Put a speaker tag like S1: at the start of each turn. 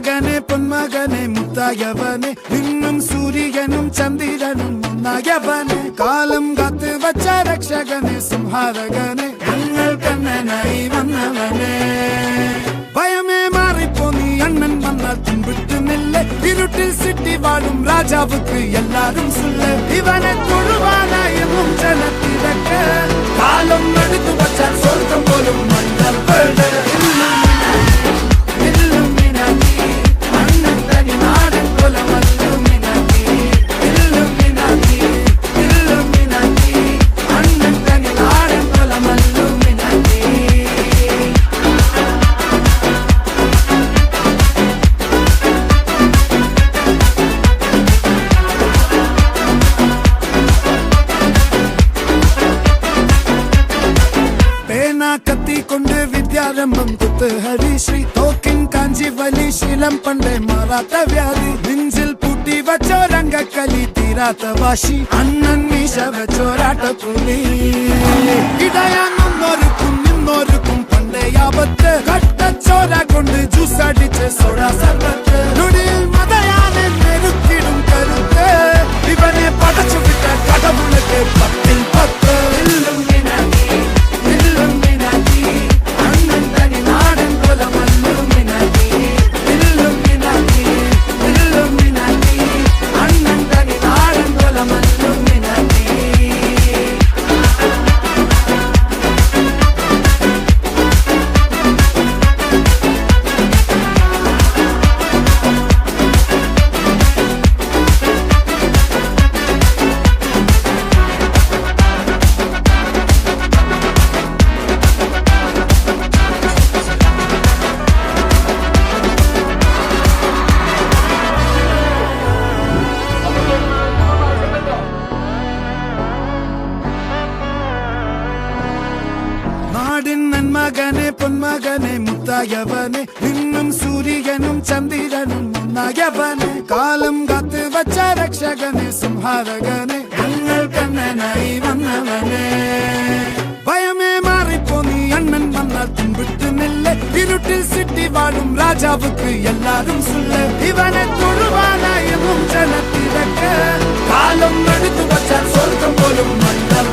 S1: നന്മകനെ പൊന്മകനെ മുത്തായവനെ നിന്നും സൂര്യനും ചന്ദ്രനും ഒന്നായവനെ കാലം കാത്ത് വച്ച രക്ഷകനെ സംഹാരകനെ ഞങ്ങൾ കണ്ണനായി വന്നവനെ ഭയമേ മാറിപ്പോ നീ അണ്ണൻ വന്നാൽ തുമ്പിട്ടുന്നില്ല ഇരുട്ടിൽ സിറ്റി വാഴും രാജാവുക്ക് എല്ലാരും സുല്ല ഇവനെ തൊഴുവാനായും ജനത്തിരക്ക് കാലം എടുത്തു വച്ചാൽ സ്വർഗം പോലും മണ്ണൽ കത്തിക്കൊണ്ട് വിദ്യാരംഭം കുത്ത് ഹരിശ്രീ തോക്കിൻ കാഞ്ചി വലി ശീലം പണ്ടേ മാറാത്ത വ്യാധി നെഞ്ചിൽ പൂട്ടി വച്ചോരംഗക്കലി തീരാത്ത വാശി അണ്ണൻ മീശ വെച്ചോരാട്ട പുലി ഇടയാങ്ങൊന്നൊരുക്കും നിന്നൊരുക്കും പണ്ടേ ആപത്ത് കട്ടച്ചോര കൊണ്ട് ജ്യൂസ് അടിച്ച് സോഡ സർബത്ത് നൊടിയിൽ മതയാനെ നെരുക്കിടും കരുത്ത് ഇവനെ പടച്ചു വിട്ട കടവുളക്ക് 10-10 നന്മകനെ പൊന്മകനെ മുത്തായവനെ നിന്നും സൂര്യനും ചന്ദ്രനും ഒന്നായവനെ കാലം കാത്ത് വച്ച രക്ഷകനെ സംഹാരകനെ ഞങ്ങൾ കണ്ണനായി വന്നവനെ ഭയമേ മാറിപ്പോ നീ അണ്ണൻ വന്നാൽ തുമ്പിട്ടുന്നില്ല ഇരുട്ടിൽ സിറ്റി വാഴും രാജാവുക്ക് എല്ലാരും സുല്ല ഇവനെ തൊഴുവാനായും ജനത്തിരക്ക് കാലം എടുത്തു വച്ചാൽ സ്വർഗം പോലും മണ്ണൽ